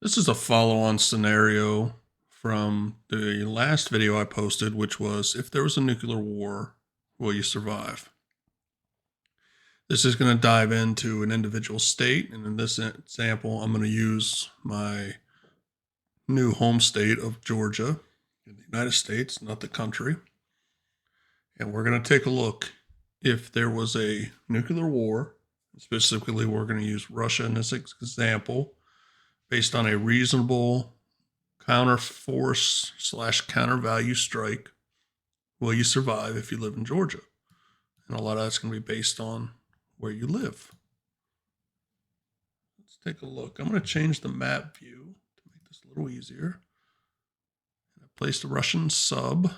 This is a follow-on scenario from the last video I posted, which was if there was a nuclear war, will you survive? This is going to dive into an individual state. And in this example, I'm going to use my new home state of Georgia in the United States, not the country. And we're going to take a look if there was a nuclear war. Specifically, we're going to use Russia in this example based on a reasonable counterforce / countervalue strike. Will you survive if you live in Georgia? And a lot of that's going to be based on where you live. Let's take a look. I'm going to change the map view to make this a little easier. I placed a Russian sub. And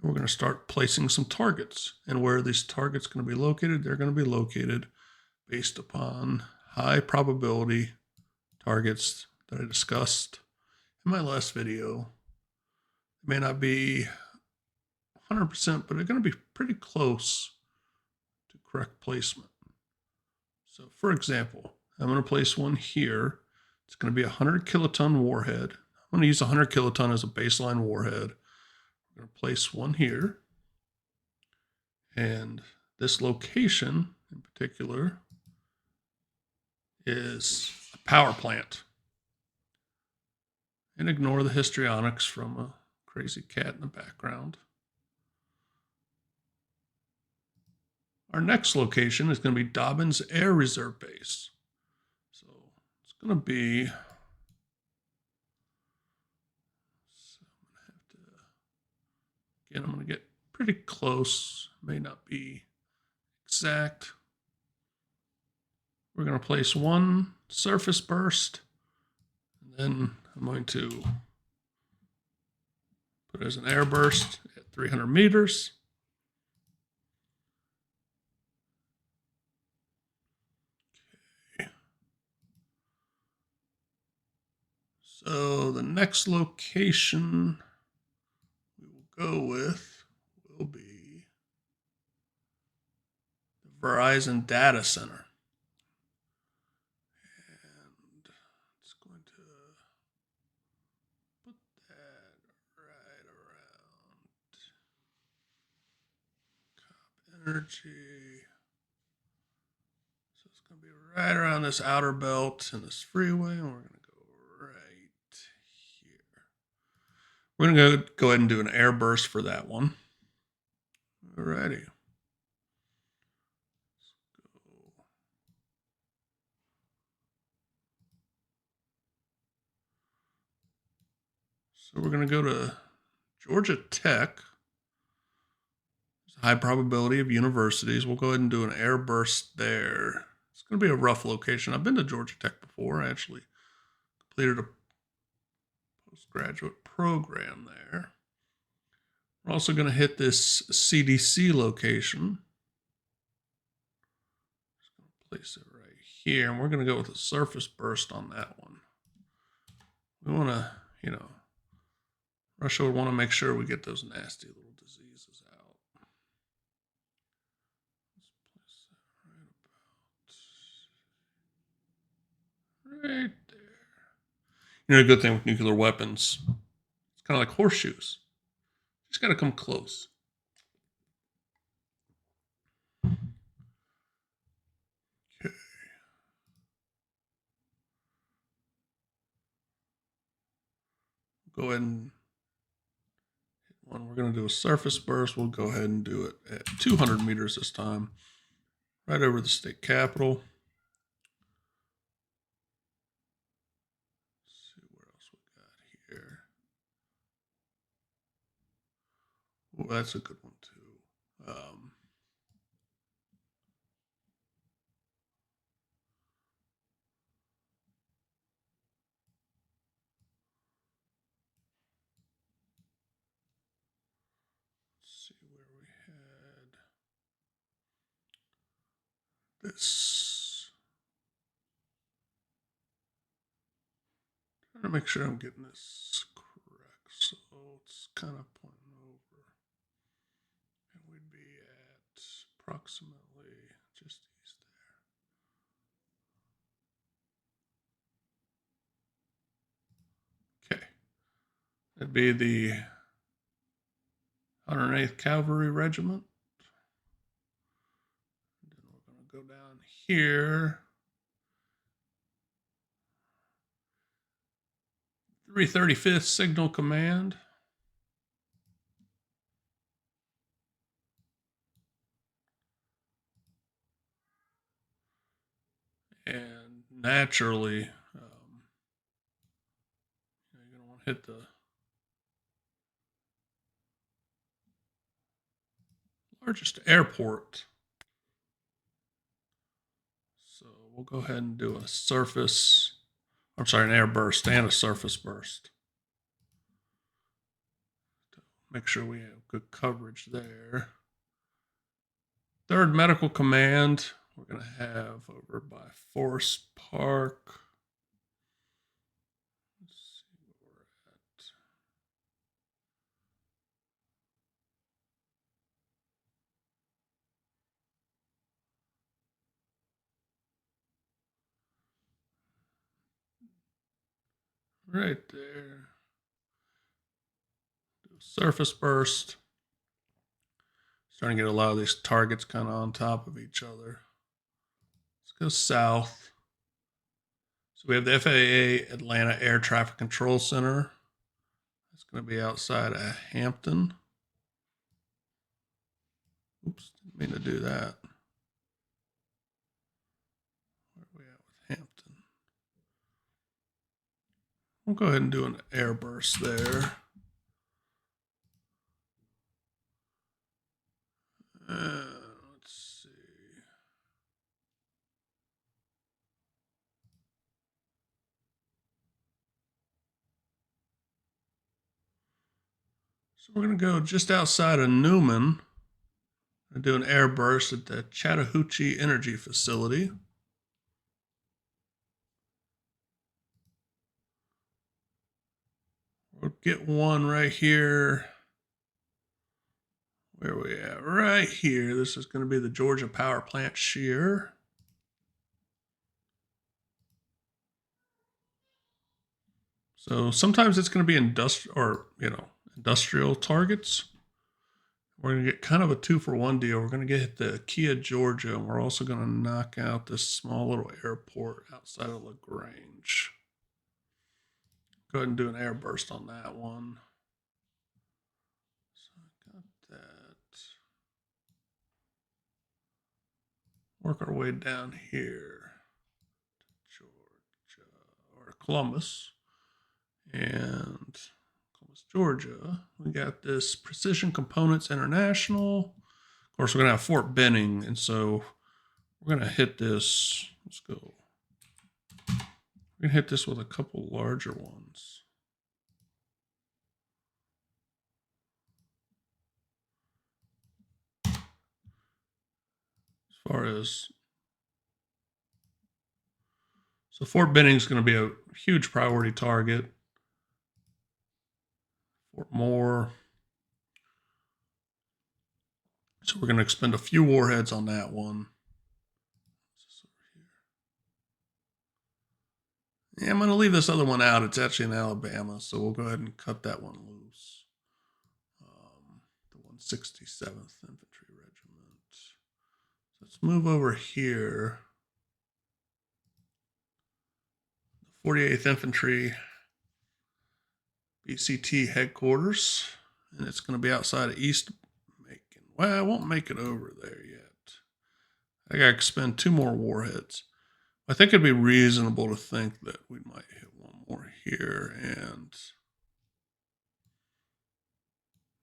we're going to start placing some targets. And where are these targets going to be located? They're going to be located based upon high probability targets that I discussed in my last video. It may not be 100%, but they're going to be pretty close to correct placement. So for example, I'm going to place one here. It's going to be a 100 kiloton warhead. I'm going to use 100 kiloton as a baseline warhead. I'm going to place one here. And this location in particular is a power plant. And ignore the histrionics from a crazy cat in the background. Our next location is going to be Dobbins Air Reserve Base. So it's going to be, I'm going to get pretty close. May not be exact. We're going to place one surface burst, and then I'm going to put it as an air burst at 300 meters. Okay. So the next location we will go with will be the Verizon data center. Energy. So it's going to be right around this outer belt and this freeway, and we're going to go right here. We're going to go ahead and do an air burst for that one. Alrighty. So we're going to go to Georgia Tech. There's a high probability of universities. We'll go ahead and do an air burst there. It's going to be a rough location. I've been to Georgia Tech before. I actually completed a postgraduate program there. We're also going to hit this CDC location. Just going to place it right here, and we're going to go with a surface burst on that one. We want to, Russia would want to make sure we get those nasty little diseases out. Let's place that right there. A good thing with nuclear weapons, it's kind of like horseshoes. Just got to come close. Okay. Go ahead and hit one. We're going to do a surface burst. We'll go ahead and do it at 200 meters this time, right over the state capitol. Let's see where else we got here. Oh, that's a good one too. See where we had this. Trying to make sure I'm getting this correct. So it's kind of pointing over. And we'd be at approximately just east there. That'd be the 108th Cavalry Regiment. And then we're going to go down here. 335th Signal Command. And naturally, you're going to want to hit the largest airport. So we'll go ahead and do a surface, I'm sorry, an air burst and a surface burst. To make sure we have good coverage there. 3rd Medical Command, we're going to have over by Forest Park. Let's see where we're at. Right there. Do a surface burst. Starting to get a lot of these targets kind of on top of each other. Let's go south. So we have the FAA Atlanta Air Traffic Control Center. It's going to be outside of Hampton. Oops, didn't mean to do that. Where are we at with Hampton? We'll go ahead and do an air burst there. Let's see. So we're going to go just outside of Newman and do an air burst at the Chattahoochee Energy Facility. We'll get one right here. Where are we at? Right here. This is going to be the Georgia Power Plant shear. So sometimes it's going to be industrial targets. We're going to get kind of a 2-for-1 deal. We're going to get the Kia, Georgia, and we're also going to knock out this small little airport outside of LaGrange. Go ahead and do an air burst on that one. So I got that. Work our way down here to Georgia, or Columbus. And Columbus, Georgia, we got this Precision Components International. Of course, we're going to have Fort Benning, and so we're going to hit this. Let's go. We're going to hit this with a couple larger ones. As far as, so Fort Benning is going to be a huge priority target. Fort Moore. So we're going to expend a few warheads on that one. Yeah, I'm going to leave this other one out. It's actually in Alabama, so we'll go ahead and cut that one loose. The 167th Infantry Regiment. So let's move over here. The 48th Infantry BCT headquarters, and it's going to be outside of East Macon. Well, I won't make it over there yet. I got to expend 2 more warheads. I think it'd be reasonable to think that we might hit one more here, and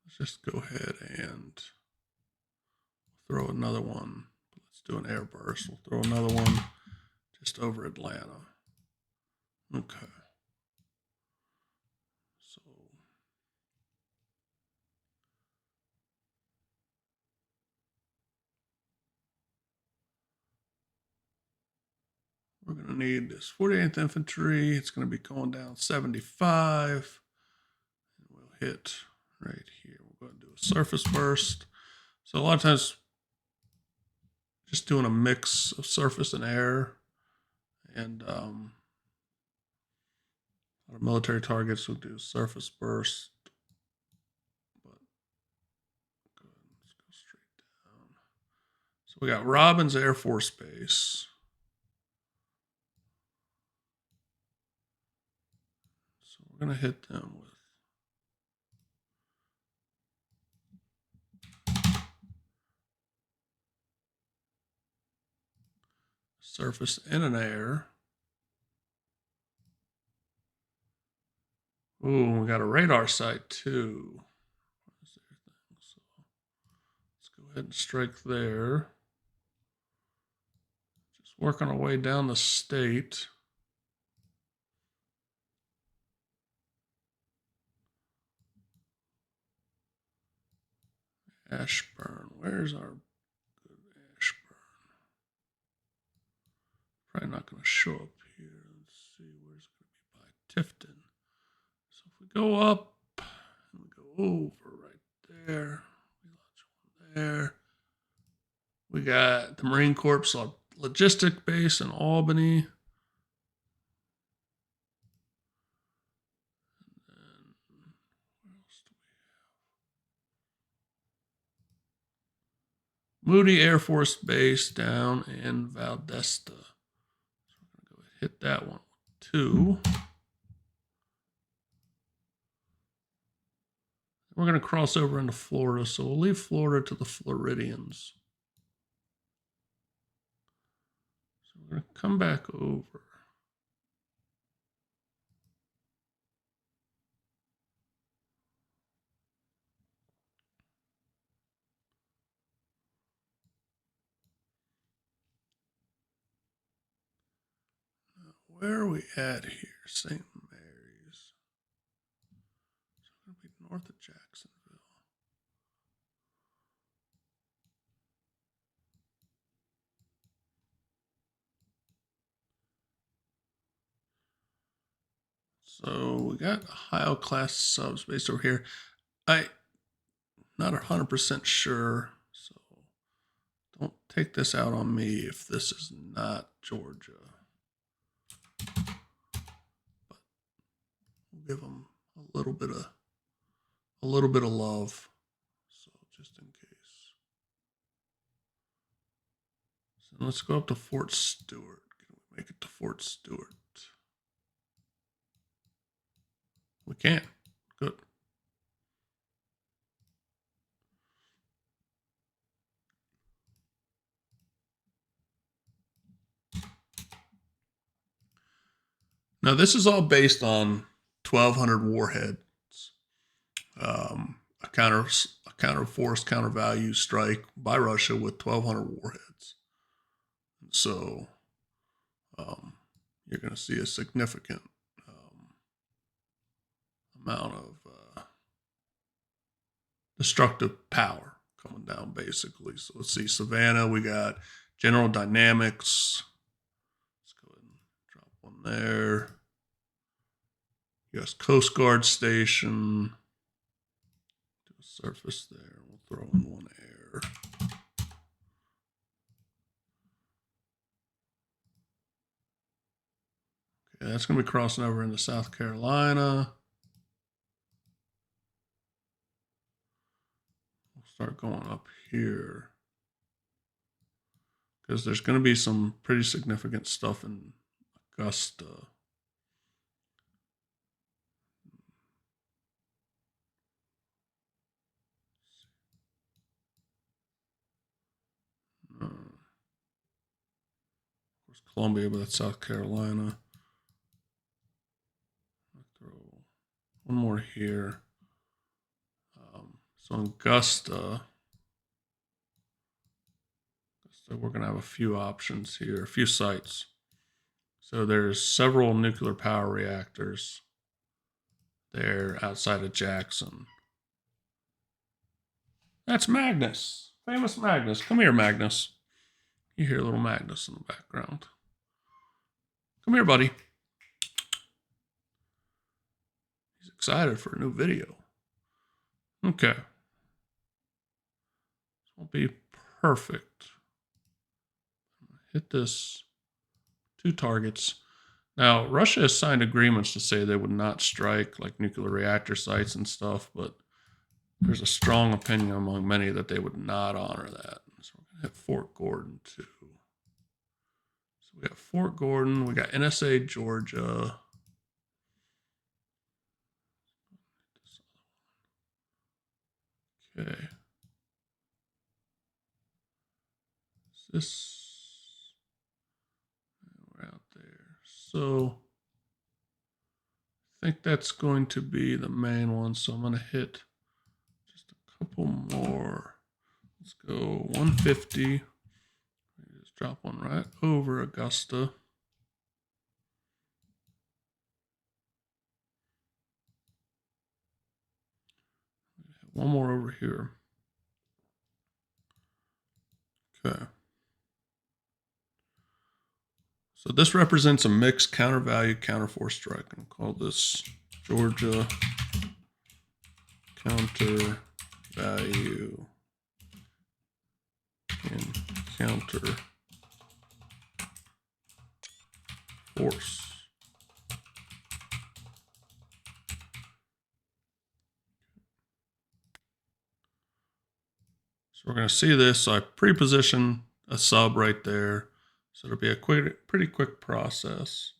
let's just go ahead and throw another one. Let's do an air burst. We'll throw another one just over Atlanta. Okay. So we're going to need this 48th Infantry. It's going to be going down 75. And we'll hit right here. We're going to do a surface burst. So a lot of times, just doing a mix of surface and air. And Our military targets will do surface burst. But good. Let's go straight down. So we got Robbins Air Force Base. So we're going to hit them with surface and an air. Ooh, we got a radar site too. So let's go ahead and strike there. Just working our way down the state. Ashburn. Where's our good Ashburn? Probably not going to show up here. Let's see. Where's it going to be by Tifton? So if we go up and we go over right there, we launch one there. We got the Marine Corps logistic base in Albany. Moody Air Force Base down in Valdesta. So we're going to go hit that one too. We're going to cross over into Florida, so we'll leave Florida to the Floridians. So we're going to come back over. Where are we at here? St. Mary's. So we're going to be north of Jacksonville. So we got Ohio class subs based over here. I'm not 100% sure, so don't take this out on me if this is not Georgia. But we'll give them a little bit of love. So just in case. So let's go up to Fort Stewart. Can we make it to Fort Stewart? We can. Good. Now this is all based on 1,200 warheads. A counterforce, countervalue strike by Russia with 1,200 warheads. So you're going to see a significant amount of destructive power coming down, basically. So let's see, Savannah, we got General Dynamics. Let's go ahead and drop one there. U.S. Coast Guard Station. Do a surface there. We'll throw in one air. Okay, that's going to be crossing over into South Carolina. We'll start going up here because there's going to be some pretty significant stuff in Augusta. Of course, Columbia, but that's South Carolina. I'll throw one more here. So in Augusta, we're going to have a few options here, a few sites. So there's several nuclear power reactors there outside of Jackson. That's Magnus, famous Magnus. Come here, Magnus. You hear little Magnus in the background. Come here, buddy. He's excited for a new video. Okay. This won't be perfect. Hit this 2 targets. Now, Russia has signed agreements to say they would not strike like nuclear reactor sites and stuff, but there's a strong opinion among many that they would not honor that. So we're going to hit Fort Gordon too. So we got Fort Gordon, we got NSA Georgia. Okay. This we're out there. So I think that's going to be the main one. So I'm going to hit just a couple more. Let's go 150. Just drop one right over Augusta. One more over here. Okay. So this represents a mixed countervalue counterforce strike. I'll call this Georgia countervalue and counterforce. So we're going to see this. So I pre-position a sub right there. So it'll be a pretty quick process.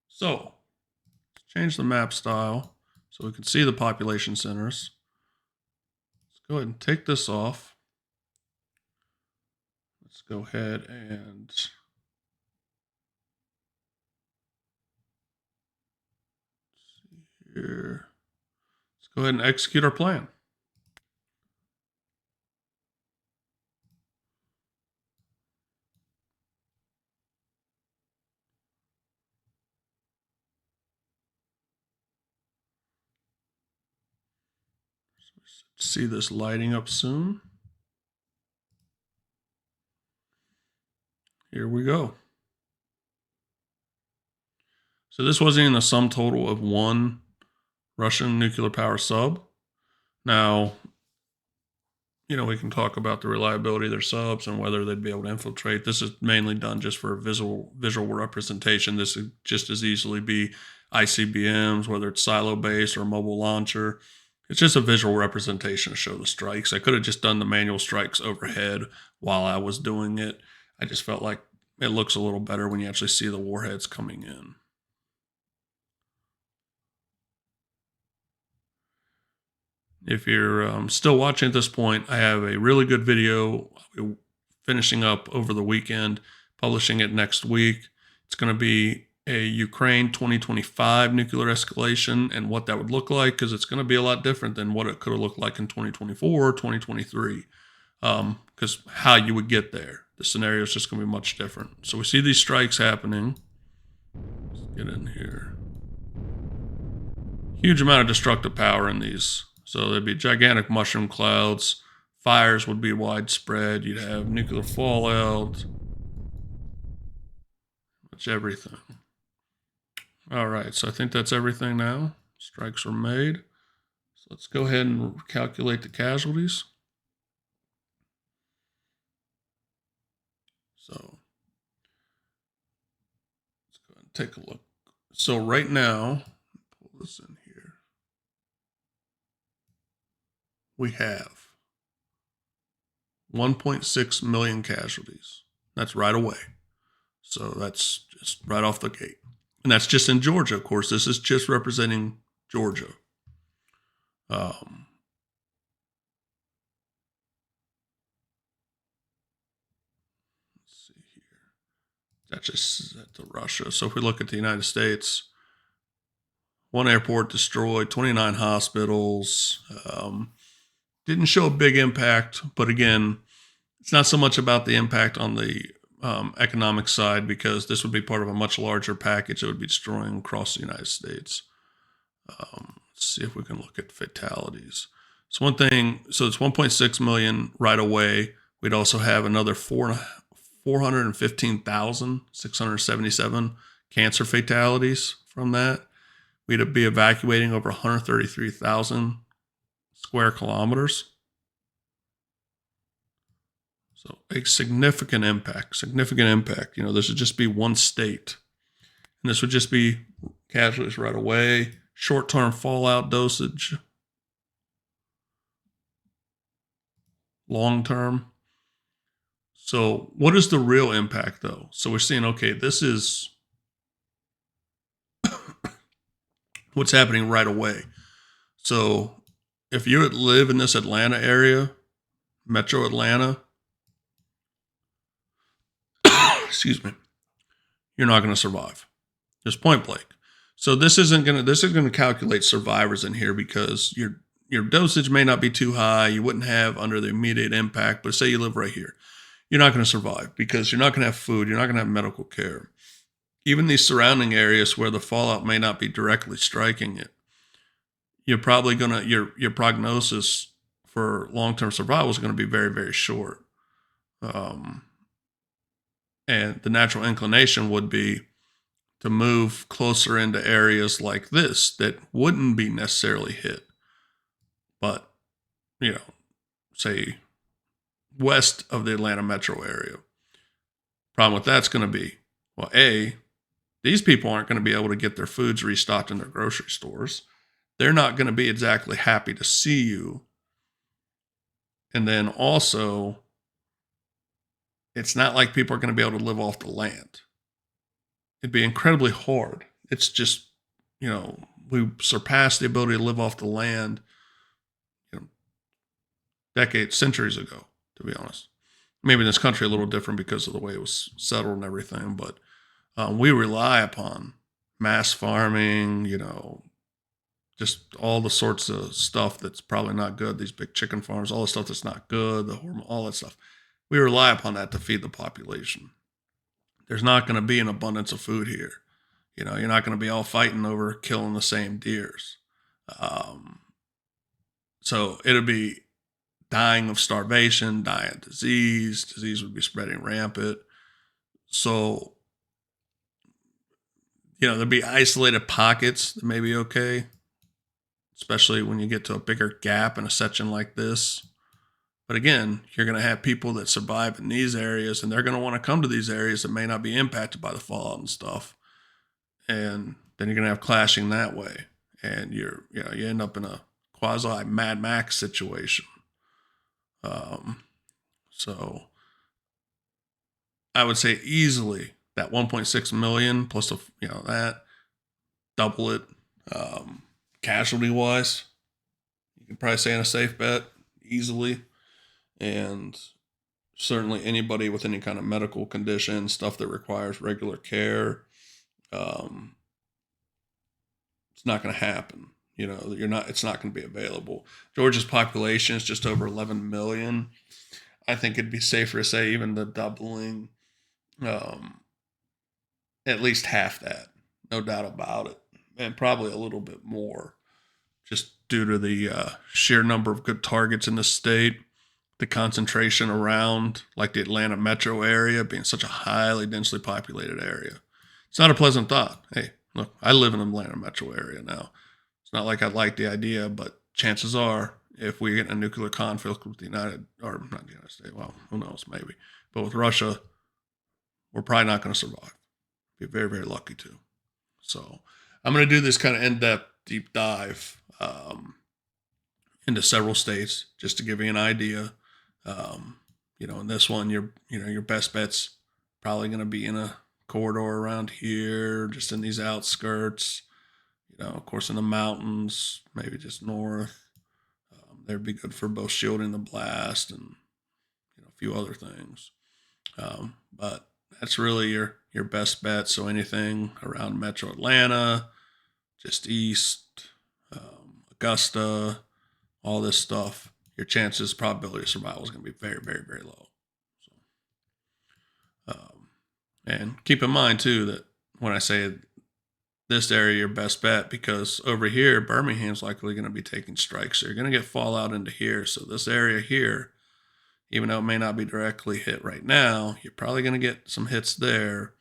So let's change the map style so we can see the population centers. Let's go ahead and take this off. Let's go ahead and see here. Let's go ahead and execute our plan. See this lighting up soon. Here we go. So this wasn't even the sum total of one Russian nuclear power sub. Now, we can talk about the reliability of their subs and whether they'd be able to infiltrate. This is mainly done just for visual representation. This would just as easily be ICBMs, whether it's silo-based or a mobile launcher. It's just a visual representation to show the strikes. I could have just done the manual strikes overhead while I was doing it. I just felt like it looks a little better when you actually see the warheads coming in. If you're still watching at this point, I have a really good video finishing up over the weekend, publishing it next week. It's going to be a Ukraine 2025 nuclear escalation and what that would look like, because it's going to be a lot different than what it could have looked like in 2024 or 2023, because how you would get there. The scenario is just going to be much different. So we see these strikes happening. Let's get in here. Huge amount of destructive power in these. So there'd be gigantic mushroom clouds. Fires would be widespread. You'd have nuclear fallout. Much everything. All right, so I think that's everything now. Strikes were made. So let's go ahead and calculate the casualties. So let's go ahead and take a look. So right now, pull this in here. We have 1.6 million casualties. That's right away. So that's just right off the gate. And that's just in Georgia, of course. This is just representing Georgia. Let's see here. That's just set to Russia. So if we look at the United States, one airport destroyed, 29 hospitals. Didn't show a big impact, but again, it's not so much about the impact on the economic side, because this would be part of a much larger package that would be destroying across the United States. Let's see if we can look at fatalities. So one thing, so it's 1.6 million right away. We'd also have another 415,677 cancer fatalities from that. We'd be evacuating over 133,000 square kilometers. So a significant impact. This would just be one state. And this would just be casualties right away, short-term fallout dosage, long-term. So what is the real impact though? So we're seeing, okay, this is what's happening right away. So if you live in this Atlanta area, Metro Atlanta, excuse me, you're not going to survive. Just point blank. So this is going to calculate survivors in here because your dosage may not be too high. You wouldn't have under the immediate impact, but say you live right here, you're not going to survive because you're not going to have food. You're not going to have medical care. Even these surrounding areas where the fallout may not be directly striking it, you're probably going to, your prognosis for long-term survival is going to be very, very short. And the natural inclination would be to move closer into areas like this that wouldn't be necessarily hit, but, say west of the Atlanta metro area. Problem with that's going to be, well, A, these people aren't going to be able to get their foods restocked in their grocery stores. They're not going to be exactly happy to see you. And then also, it's not like people are going to be able to live off the land. It'd be incredibly hard. It's just, we surpassed the ability to live off the land, decades, centuries ago, to be honest. Maybe in this country a little different because of the way it was settled and everything, but we rely upon mass farming, just all the sorts of stuff that's probably not good. These big chicken farms, all the stuff that's not good, the hormone, all that stuff. We rely upon that to feed the population. There's not going to be an abundance of food here. You're not going to be all fighting over killing the same deers. So it'll be dying of starvation, dying of disease. Disease would be spreading rampant. So, there'd be isolated pockets that may be okay, especially when you get to a bigger gap in a section like this. But again, you're going to have people that survive in these areas, and they're going to want to come to these areas that may not be impacted by the fallout and stuff. And then you're going to have clashing that way. And you end up in a quasi Mad Max situation. So I would say easily that 1.6 million plus that, double it. Casualty wise, you could probably say in a safe bet easily. And certainly anybody with any kind of medical condition, stuff that requires regular care, it's not going to happen. It's not going to be available. Georgia's population is just over 11 million. I think it'd be safer to say even the doubling, at least half that, no doubt about it, and probably a little bit more, just due to the sheer number of good targets in the state, the concentration around like the Atlanta metro area being such a highly densely populated area. It's not a pleasant thought. Hey, look, I live in the Atlanta metro area now. It's not like I like the idea, but chances are, if we get in a nuclear conflict with not the United States, well, who knows, maybe, but with Russia, we're probably not going to survive. Be very, very lucky to. So I'm going to do this kind of in-depth deep dive into several states just to give you an idea. In this one, your best bet's probably going to be in a corridor around here, just in these outskirts. Of course, in the mountains, maybe just north. They'd be good for both shielding the blast and a few other things. But that's really your best bet. So anything around Metro Atlanta, just east, Augusta, all this stuff, your chances, probability of survival is going to be very, very, very low. So, and keep in mind too that when I say this area your best bet, because over here Birmingham's likely going to be taking strikes, so you're going to get fallout into here. So this area here, even though it may not be directly hit right now, you're probably going to get some hits there.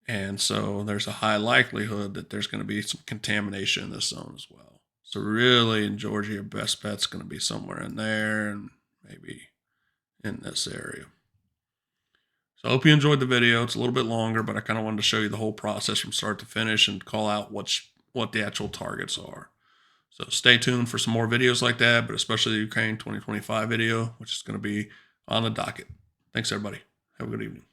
And so there's a high likelihood that there's going to be some contamination in this zone as well. So really in Georgia, your best bet's going to be somewhere in there and maybe in this area. So I hope you enjoyed the video. It's a little bit longer, but I kind of wanted to show you the whole process from start to finish and call out what the actual targets are. So stay tuned for some more videos like that, but especially the Ukraine 2025 video, which is going to be on the docket. Thanks, everybody. Have a good evening.